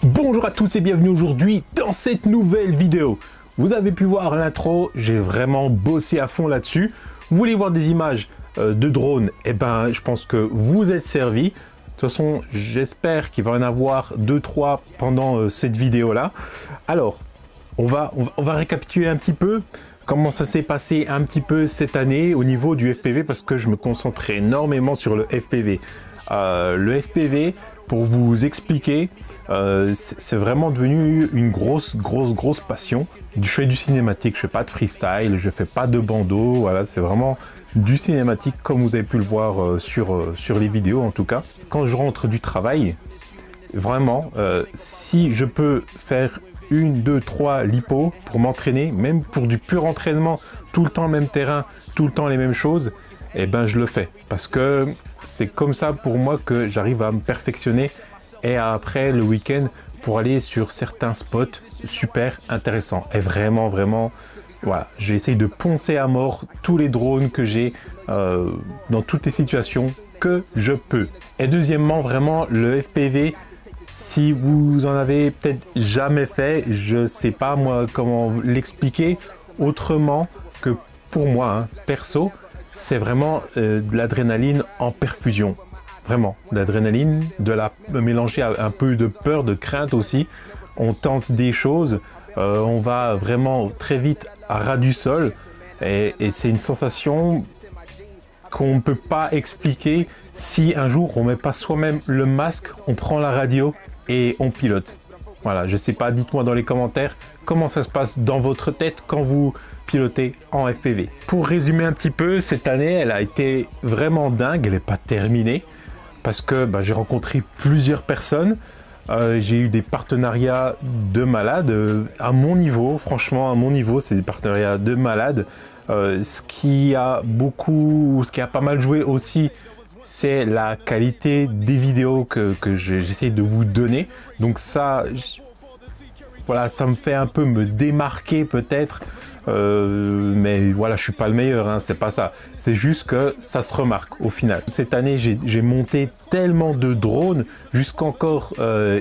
Bonjour à tous et bienvenue aujourd'hui dans cette nouvelle vidéo. Vous avez pu voir l'intro, j'ai vraiment bossé à fond là-dessus. Vous voulez voir des images de drones? Eh ben, je pense que vous êtes servis. De toute façon, j'espère qu'il va y en avoir 2-3 pendant cette vidéo-là. Alors, on va récapituler un petit peu comment ça s'est passé un petit peu cette année au niveau du FPV parce que je me concentrais énormément sur le FPV. Le FPV, pour vous expliquer, c'est vraiment devenu une grosse passion. Je fais du cinématique, je fais pas de freestyle, je fais pas de bandeau, voilà, c'est vraiment du cinématique comme vous avez pu le voir sur les vidéos en tout cas. Quand je rentre du travail, vraiment, si je peux faire 1, 2, 3 lipos pour m'entraîner, même pour du pur entraînement, tout le temps le même terrain, tout le temps les mêmes choses, eh ben je le fais parce que c'est comme ça pour moi que j'arrive à me perfectionner et après le week-end pour aller sur certains spots super intéressants. Et vraiment, voilà, j'essaye de poncer à mort tous les drones que j'ai dans toutes les situations que je peux. Et deuxièmement, vraiment le FPV, si vous en avez peut-être jamais fait, je sais pas moi comment l'expliquer autrement que pour moi, hein, perso, c'est vraiment de l'adrénaline en perfusion. Vraiment, l'adrénaline, mélanger à un peu de peur, de crainte aussi. On tente des choses, on va vraiment très vite à ras du sol et c'est une sensation qu'on ne peut pas expliquer si un jour on met pas soi-même le masque, on prend la radio et on pilote. Voilà, je sais pas, dites-moi dans les commentaires comment ça se passe dans votre tête quand vous pilotez en FPV. Pour résumer un petit peu, cette année, elle a été vraiment dingue, elle n'est pas terminée parce que j'ai rencontré plusieurs personnes, j'ai eu des partenariats de malades à mon niveau, franchement à mon niveau, c'est des partenariats de malades. Ce qui a pas mal joué aussi, c'est la qualité des vidéos que j'essaie de vous donner. Donc ça, voilà, ça me fait un peu me démarquer peut-être. Mais voilà, je suis pas le meilleur, hein, c'est pas ça. C'est juste que ça se remarque au final. Cette année, j'ai monté tellement de drones jusqu'encore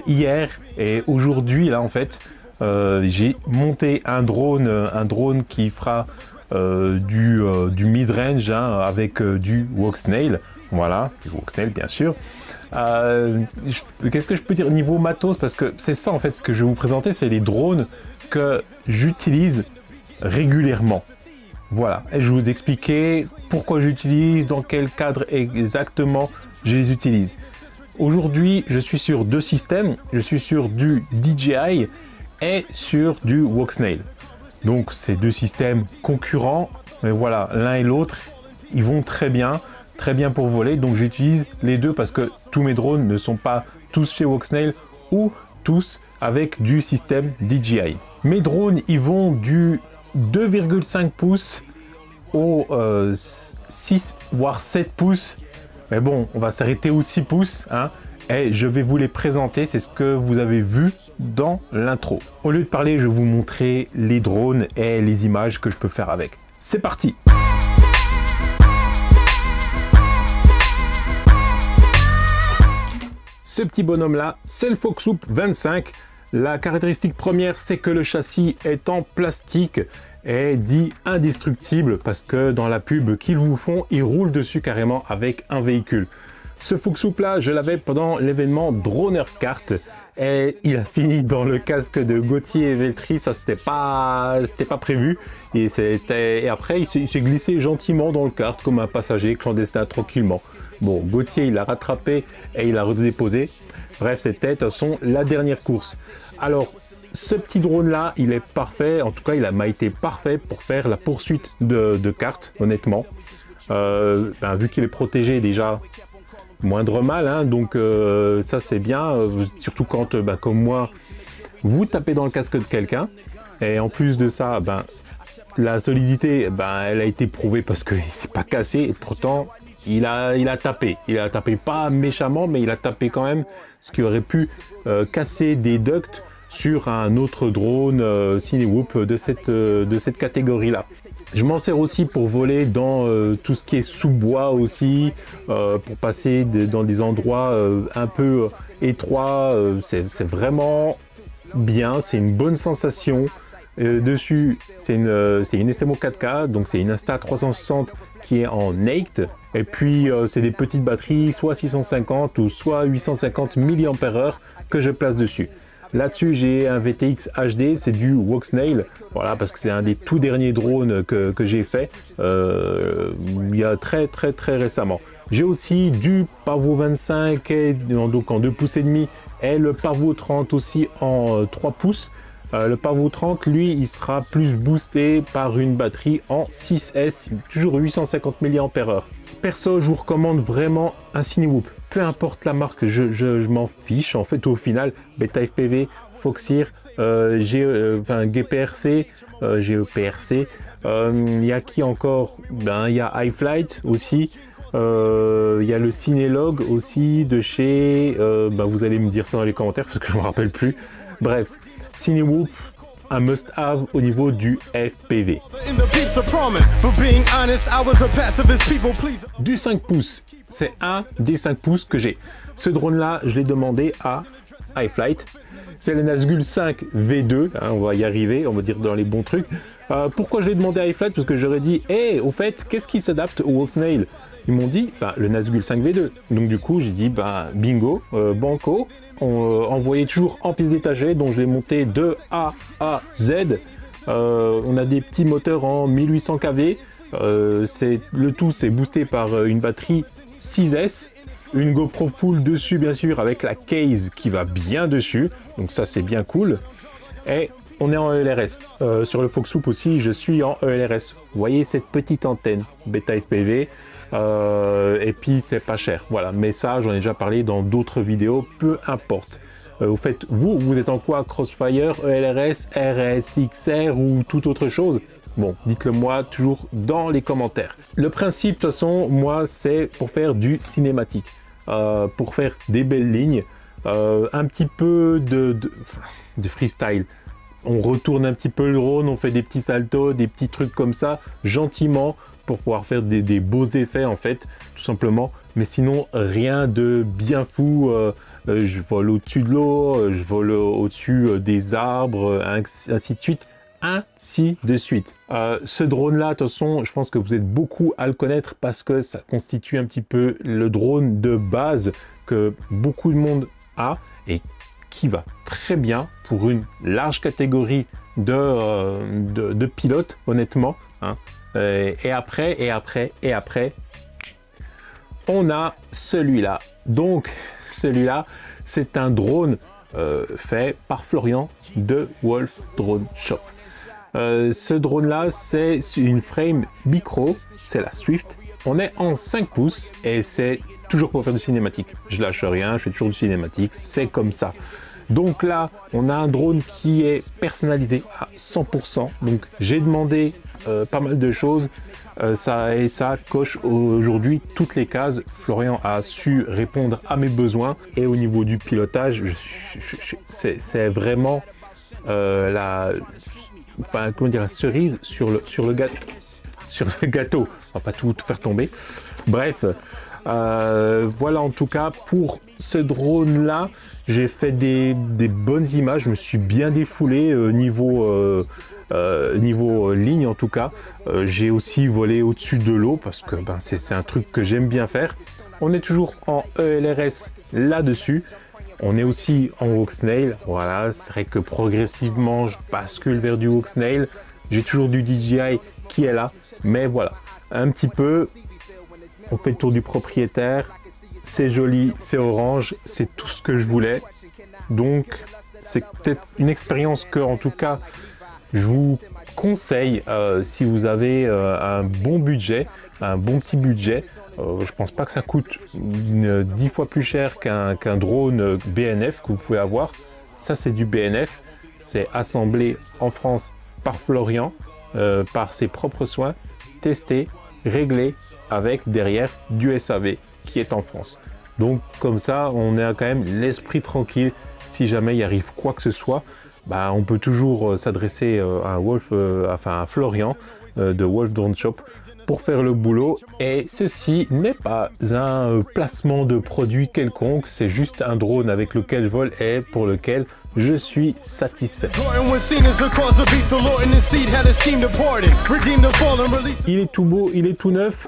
hier et aujourd'hui là en fait, j'ai monté un drone qui fera du mid-range hein, avec du Walksnail. Voilà, du Walksnail bien sûr. Qu'est-ce que je peux dire niveau matos, parce que c'est ça en fait ce que je vais vous présenter, c'est les drones que j'utilise régulièrement. Voilà, et je vais vous expliquer pourquoi j'utilise, dans quel cadre exactement je les utilise. Aujourd'hui, je suis sur deux systèmes, je suis sur du DJI et sur du Walksnail. Donc c'est deux systèmes concurrents, mais voilà, l'un et l'autre, ils vont très bien pour voler. Donc j'utilise les deux parce que tous mes drones ne sont pas tous chez Walksnail ou tous avec du système DJI. Mes drones, ils vont du 2,5 pouces au 6 voire 7 pouces. Mais bon, on va s'arrêter aux 6 pouces, hein. Et je vais vous les présenter, c'est ce que vous avez vu dans l'intro. Au lieu de parler, je vais vous montrer les drones et les images que je peux faire avec. C'est parti! Ce petit bonhomme là, c'est le Foxhoop 25. La caractéristique première, c'est que le châssis est en plastique et dit indestructible parce que dans la pub qu'ils vous font, ils roulent dessus carrément avec un véhicule. Ce Foxhoop là, je l'avais pendant l'événement Droner Kart et il a fini dans le casque de Gauthier et Veltri. Ça c'était pas prévu et après il s'est glissé gentiment dans le kart comme un passager clandestin tranquillement. Bon, Gauthier il l'a rattrapé et il l'a redéposé. Bref, c'était de toute façon la dernière course. Alors ce petit drone là, il est parfait, en tout cas il m'a été parfait pour faire la poursuite de kart, honnêtement. Vu qu'il est protégé déjà, moindre mal, hein, donc ça c'est bien, surtout quand, comme moi, vous tapez dans le casque de quelqu'un, et en plus de ça, la solidité, elle a été prouvée parce qu'il s'est pas cassé, et pourtant, il a tapé pas méchamment, mais il a tapé quand même, ce qui aurait pu casser des ducts sur un autre drone Cinewhoop de cette catégorie-là. Je m'en sers aussi pour voler dans tout ce qui est sous-bois aussi, pour passer dans des endroits un peu étroit, c'est vraiment bien, c'est une bonne sensation. Dessus, c'est une SMO 4K, donc c'est une Insta360 qui est en naked. Et puis, c'est des petites batteries, soit 650 ou soit 850 mAh que je place dessus. Là-dessus, j'ai un VTX HD, c'est du Walksnail, voilà, parce que c'est un des tout derniers drones que j'ai fait, il y a très récemment. J'ai aussi du Pavo 25, donc en 2 pouces et demi, et le Pavo 30 aussi en 3 pouces. Le Pavo 30, lui, il sera plus boosté par une batterie en 6S, toujours 850 mAh. Perso, je vous recommande vraiment un Cinewoop. Peu importe la marque, je m'en fiche. En fait, au final, Beta FPV, Foxeer, GPRC, GEPRC. Il y a qui encore? Ben, il y a iFlight aussi. Il y a le Cinelog aussi de chez... ben, vous allez me dire ça dans les commentaires parce que je ne me rappelle plus. Bref, Cinewoop, un must-have au niveau du FPV. Du 5 pouces, c'est un des 5 pouces que j'ai. Ce drone-là, je l'ai demandé à iFlight. C'est le Nazgul 5 V2, hein, on va y arriver, on va dire dans les bons trucs. Pourquoi je l'ai demandé à iFlight? Parce que j'aurais dit, hey, au fait, qu'est-ce qui s'adapte au Walksnail? Ils m'ont dit, bah, le Nazgul 5 V2. Donc du coup, j'ai dit, bah, bingo, banco. On envoyait toujours en pièces détachées, donc je l'ai monté de A à Z. On a des petits moteurs en 1800 kV. Le tout, c'est boosté par une batterie 6S. Une GoPro full dessus, bien sûr, avec la case qui va bien dessus. Donc ça, c'est bien cool. Et on est en ELRS. Sur le Foxhoop aussi, je suis en ELRS. Vous voyez cette petite antenne Beta FPV. Et puis c'est pas cher, voilà, mais ça j'en ai déjà parlé dans d'autres vidéos, peu importe. Au fait, vous êtes en quoi? Crossfire, ELRS, RSXR ou toute autre chose? Bon, dites-le moi toujours dans les commentaires. Le principe, de toute façon, moi, c'est pour faire du cinématique, pour faire des belles lignes, un petit peu de freestyle. On retourne un petit peu le drone, on fait des petits saltos, des petits trucs comme ça, gentiment, pour pouvoir faire des beaux effets en fait, tout simplement. Mais sinon, rien de bien fou. Je vole au-dessus de l'eau, je vole au-dessus des arbres, ainsi de suite. Ainsi de suite. Ce drone-là, de toute façon, je pense que vous êtes beaucoup à le connaître parce que ça constitue un petit peu le drone de base que beaucoup de monde a et qui va très bien pour une large catégorie de pilotes, honnêtement. Hein. Et après, on a celui-là. Donc, celui-là, c'est un drone fait par Florian de Wolf Drone Shop. Ce drone-là, c'est une frame micro, c'est la Swift. On est en 5 pouces et c'est toujours pour faire du cinématique. Je lâche rien, je fais toujours du cinématique, c'est comme ça. Donc là, on a un drone qui est personnalisé à 100%. Donc j'ai demandé pas mal de choses. Ça coche aujourd'hui toutes les cases. Florian a su répondre à mes besoins. Et au niveau du pilotage, c'est vraiment comment dire, la cerise sur le gâteau. On va pas tout faire tomber. Bref, voilà en tout cas pour ce drone-là. J'ai fait des bonnes images, je me suis bien défoulé niveau ligne en tout cas. J'ai aussi volé au-dessus de l'eau parce que ben, c'est un truc que j'aime bien faire. On est toujours en ELRS là-dessus. On est aussi en Walksnail. Voilà, c'est vrai que progressivement je bascule vers du Walksnail. J'ai toujours du DJI qui est là. Mais voilà, un petit peu, on fait le tour du propriétaire. C'est joli, c'est orange, c'est tout ce que je voulais. Donc, c'est peut-être une expérience que, en tout cas, je vous conseille si vous avez un bon budget, un bon petit budget. Je pense pas que ça coûte 10 fois plus cher qu'un drone BNF que vous pouvez avoir. Ça, c'est du BNF. C'est assemblé en France par Florian, par ses propres soins, testé, réglé avec derrière du SAV qui est en France. Donc comme ça, on a quand même l'esprit tranquille. Si jamais il arrive quoi que ce soit, bah, on peut toujours s'adresser à Florian de Wolf Drone Shop pour faire le boulot. Et ceci n'est pas un placement de produit quelconque, c'est juste un drone avec lequel je vole et pour lequel je suis satisfait. Il est tout beau, il est tout neuf.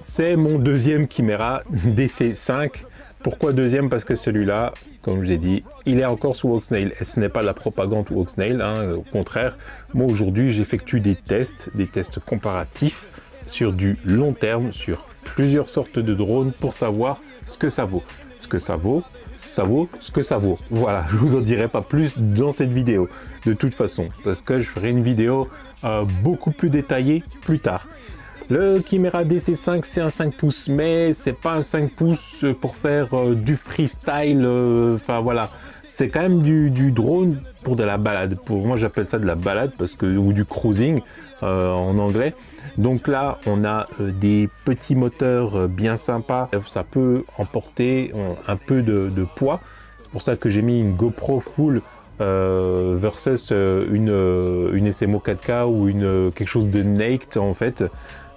C'est mon deuxième Chimera DC5. Pourquoi deuxième? Parce que celui-là, comme je l'ai dit, il est encore sous Oxnail. Et ce n'est pas de la propagande ou Oxnail, hein, au contraire. Moi aujourd'hui, j'effectue des tests comparatifs sur du long terme, sur plusieurs sortes de drones pour savoir ce que ça vaut. Ce que ça vaut, ça vaut ce que ça vaut. Voilà, je vous en dirai pas plus dans cette vidéo, de toute façon, parce que je ferai une vidéo beaucoup plus détaillée plus tard. Le Chimera DC5, c'est un 5 pouces, mais c'est pas un 5 pouces pour faire du freestyle, enfin voilà. C'est quand même du drone pour de la balade. Pour moi, j'appelle ça de la balade, parce que, ou du cruising en anglais. Donc là, on a des petits moteurs bien sympas. Ça peut emporter un peu de poids. C'est pour ça que j'ai mis une GoPro full versus une SMO 4K ou quelque chose de naked en fait.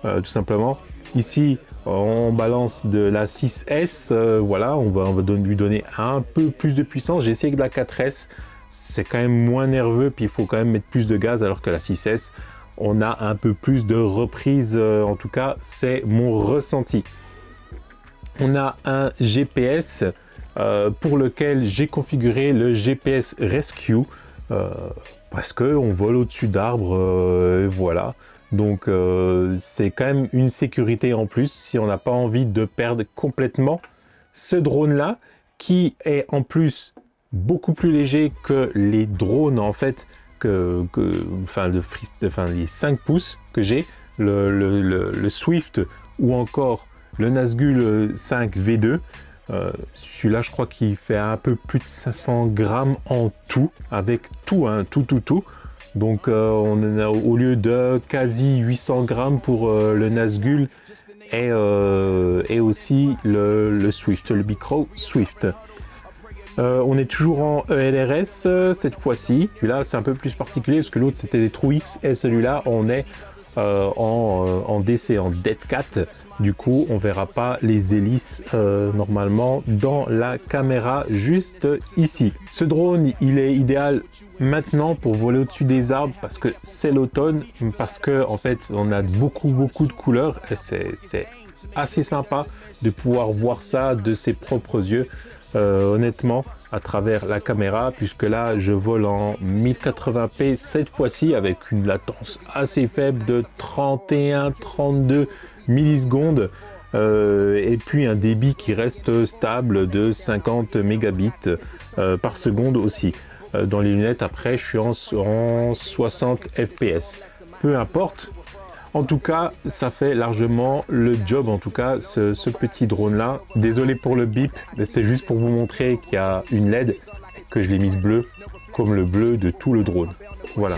Tout simplement. Ici, on balance de la 6S, voilà, on va lui donner un peu plus de puissance. J'ai essayé que la 4S, c'est quand même moins nerveux, puis il faut quand même mettre plus de gaz, alors que la 6S, on a un peu plus de reprise, en tout cas, c'est mon ressenti. On a un GPS pour lequel j'ai configuré le GPS Rescue, parce qu'on vole au-dessus d'arbres, voilà. Donc c'est quand même une sécurité en plus si on n'a pas envie de perdre complètement ce drone là, qui est en plus beaucoup plus léger que les drones en fait, les 5 pouces que j'ai, le Swift ou encore le Nazgul 5 V2. Celui-là je crois qu'il fait un peu plus de 500 grammes en tout, avec tout, hein, tout. Donc on a, au lieu de quasi 800 grammes pour le Nazgul et aussi le Swift, le Bicro Swift. On est toujours en ELRS cette fois-ci. Là c'est un peu plus particulier parce que l'autre c'était des True X et celui-là on est en DC, en Dead Cat. Du coup on verra pas les hélices normalement dans la caméra juste ici. Ce drone il est idéal maintenant pour voler au-dessus des arbres parce que c'est l'automne, parce que en fait on a beaucoup de couleurs et c'est assez sympa de pouvoir voir ça de ses propres yeux, honnêtement, à travers la caméra, puisque là je vole en 1080p cette fois-ci avec une latence assez faible de 31-32 millisecondes et puis un débit qui reste stable de 50 mégabits par seconde aussi. Dans les lunettes après je suis en 60 fps, peu importe. En tout cas, ça fait largement le job, en tout cas, ce petit drone-là. Désolé pour le bip, mais c'était juste pour vous montrer qu'il y a une LED, que je l'ai mise bleue, comme le bleu de tout le drone. Voilà.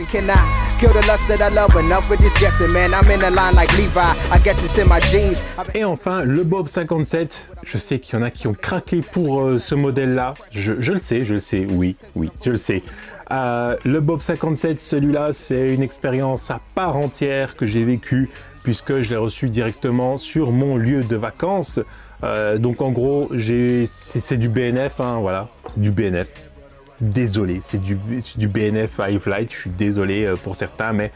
Et enfin, le Bob 57. Je sais qu'il y en a qui ont craqué pour ce modèle-là. Je le sais, oui, je le sais. Le Bob 57, celui-là, c'est une expérience à part entière que j'ai vécue puisque je l'ai reçu directement sur mon lieu de vacances. Donc en gros, c'est du BNF, hein, voilà, c'est du BNF. Désolé, c'est du BNF iFlight, je suis désolé pour certains, mais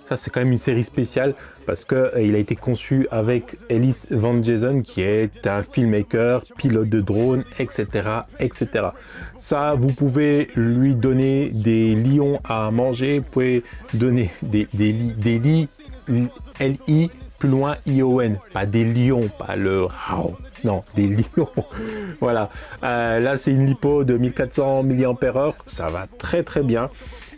ça c'est quand même une série spéciale parce que il a été conçu avec Ellis Van Jason qui est un filmmaker, pilote de drone, etc. Ça, vous pouvez lui donner des lions à manger, vous pouvez donner des lits, L-I, plus loin I-O-N, pas des lions, pas le... Non, des lions. Voilà. Là, c'est une lipo de 1400 mAh. Ça va très bien.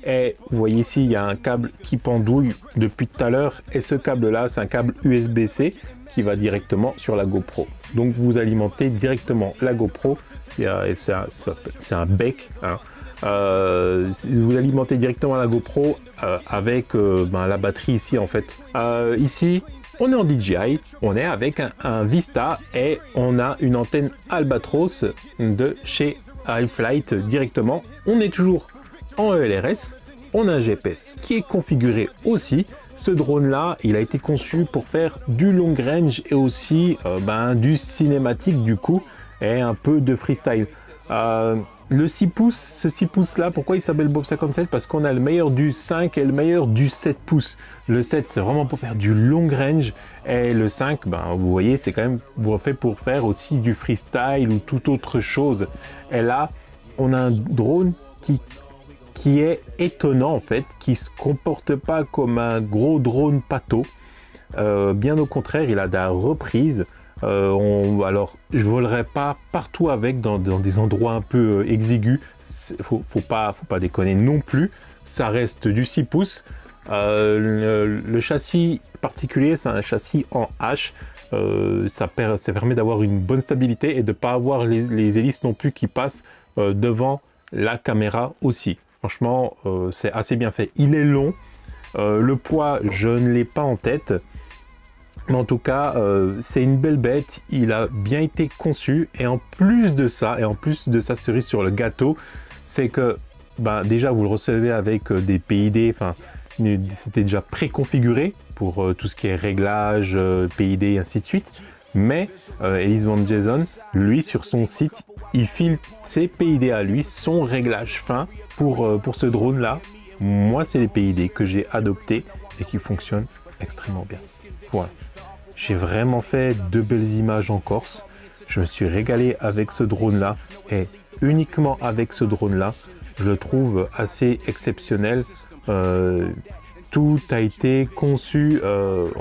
Et vous voyez ici, il y a un câble qui pendouille depuis tout à l'heure. Et ce câble-là, c'est un câble USB-C qui va directement sur la GoPro. Donc, vous alimentez directement la GoPro. C'est un bec. Hein. Vous alimentez directement la GoPro avec la batterie ici, en fait. Ici... on est en DJI, on est avec un Vista et on a une antenne Albatros de chez iFlight directement. On est toujours en ELRS, on a un GPS qui est configuré aussi Ce drone-là, il a été conçu pour faire du long range et aussi du cinématique du coup, et un peu de freestyle. Le 6 pouces, ce 6 pouces là, pourquoi il s'appelle Bob 57? Parce qu'on a le meilleur du 5 et le meilleur du 7 pouces. Le 7, c'est vraiment pour faire du long range, et le 5, vous voyez, c'est quand même fait pour faire aussi du freestyle ou toute autre chose. Et là, on a un drone qui est étonnant en fait, qui se comporte pas comme un gros drone pâteau. Bien au contraire, il a de la reprise. Alors, je volerai pas partout avec dans des endroits un peu exigus. Faut pas déconner non plus. Ça reste du 6 pouces. Le châssis particulier, c'est un châssis en H. Ça permet d'avoir une bonne stabilité et de pas avoir les hélices non plus qui passent devant la caméra aussi. Franchement, c'est assez bien fait. Il est long. Le poids, je ne l'ai pas en tête. Mais en tout cas, c'est une belle bête, il a bien été conçu, et en plus de ça, cerise sur le gâteau, c'est que déjà vous le recevez avec des PID, c'était déjà préconfiguré pour tout ce qui est réglage, PID et ainsi de suite. Mais Ellis Van Jason, lui, sur son site, il file ses PID à lui, son réglage fin pour ce drone-là. Moi, c'est les PID que j'ai adoptés et qui fonctionnent extrêmement bien. Voilà. J'ai vraiment fait de belles images en Corse. Je me suis régalé avec ce drone-là, et uniquement avec ce drone-là, je le trouve assez exceptionnel. Tout a été conçu,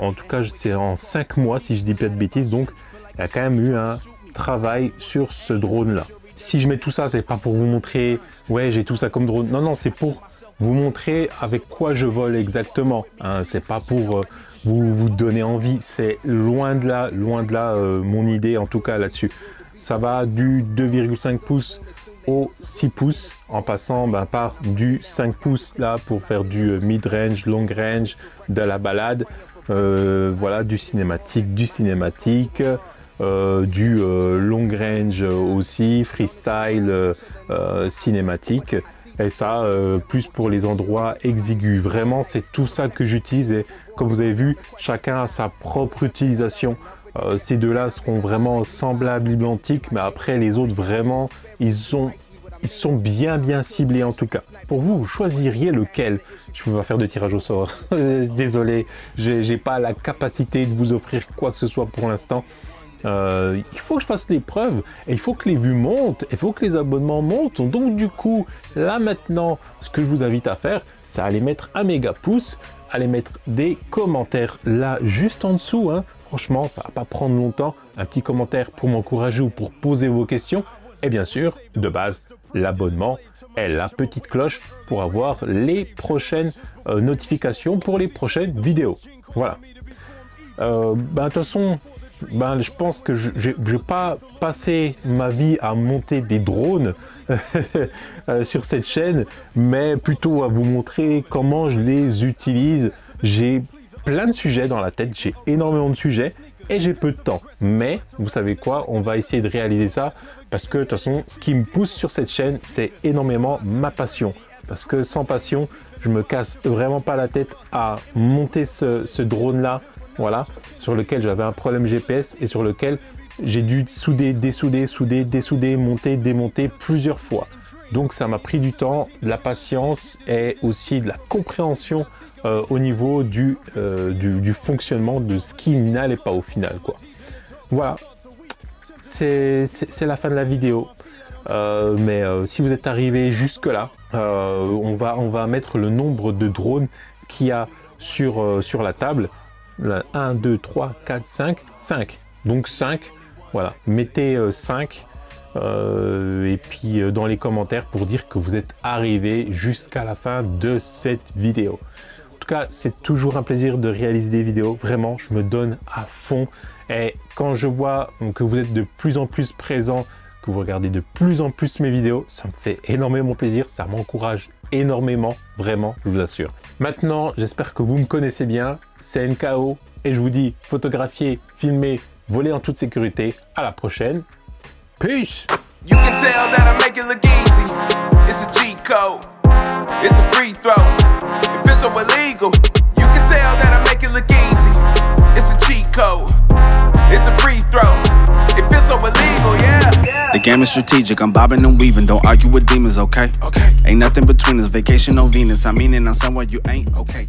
en tout cas c'est en 5 mois si je dis pas de bêtises, donc il y a quand même eu un travail sur ce drone-là. Si je mets tout ça, c'est pas pour vous montrer, ouais j'ai tout ça comme drone, non, c'est pour vous montrer avec quoi je vole exactement, hein. C'est pas pour vous donner envie, c'est loin de là mon idée en tout cas là-dessus. Ça va du 2,5 pouces au 6 pouces en passant par du 5 pouces là pour faire du mid-range, long range, de la balade, voilà, du cinématique, du long range aussi, freestyle, cinématique. Et ça, plus pour les endroits exigus. Vraiment, c'est tout ça que j'utilise. Et comme vous avez vu, chacun a sa propre utilisation. Ces deux-là seront vraiment semblables, identiques. Mais après, les autres, vraiment, ils sont bien ciblés en tout cas. Pour vous, vous choisiriez lequel? Je ne peux pas faire de tirage au sort. Désolé, j'ai pas la capacité de vous offrir quoi que ce soit pour l'instant. Il faut que je fasse l'épreuve, et il faut que les vues montent, il faut que les abonnements montent. Donc du coup, là maintenant, ce que je vous invite à faire, c'est aller mettre un méga pouce, aller mettre des commentaires là juste en dessous, hein. Franchement, ça va pas prendre longtemps. Un petit commentaire pour m'encourager ou pour poser vos questions. Et bien sûr, de base, l'abonnement et la petite cloche pour avoir les prochaines notifications pour les prochaines vidéos. Voilà. De toute façon, je pense que je vais pas passer ma vie à monter des drones sur cette chaîne, mais plutôt à vous montrer comment je les utilise. J'ai plein de sujets dans la tête, j'ai énormément de sujets et j'ai peu de temps. Mais vous savez quoi, on va essayer de réaliser ça parce que de toute façon, ce qui me pousse sur cette chaîne, c'est énormément ma passion. Parce que sans passion, je me casse vraiment pas la tête à monter ce drone-là. Voilà, sur lequel j'avais un problème GPS et sur lequel j'ai dû souder, dessouder, monter, démonter plusieurs fois. Donc ça m'a pris du temps, de la patience et aussi de la compréhension au niveau du fonctionnement de ce qui n'allait pas au final, quoi. Voilà, c'est la fin de la vidéo. Mais si vous êtes arrivé jusque là, on va mettre le nombre de drones qu'il y a sur la table. 1, 2, 3, 4, 5. Donc 5. Voilà. Mettez 5. Et puis dans les commentaires pour dire que vous êtes arrivé jusqu'à la fin de cette vidéo. En tout cas, c'est toujours un plaisir de réaliser des vidéos. Vraiment, je me donne à fond. Et quand je vois que vous êtes de plus en plus présent, que vous regardez de plus en plus mes vidéos, ça me fait énormément plaisir. Ça m'encourage énormément, vraiment, je vous assure. Maintenant, j'espère que vous me connaissez bien, c'est NKO et je vous dis photographier, filmer, voler en toute sécurité. À la prochaine. Peace. You can tell that I make it look easy. It's a cheat code. It's a free throw. If it's so illegal, you can tell that I make it look easy. It's a cheat code. It's a free throw. It feels so illegal, yeah. The game is strategic, I'm bobbing and weaving. Don't argue with demons, okay? Okay. Ain't nothing between us, vacation on Venus. I mean it, I'm somewhere you ain't, okay.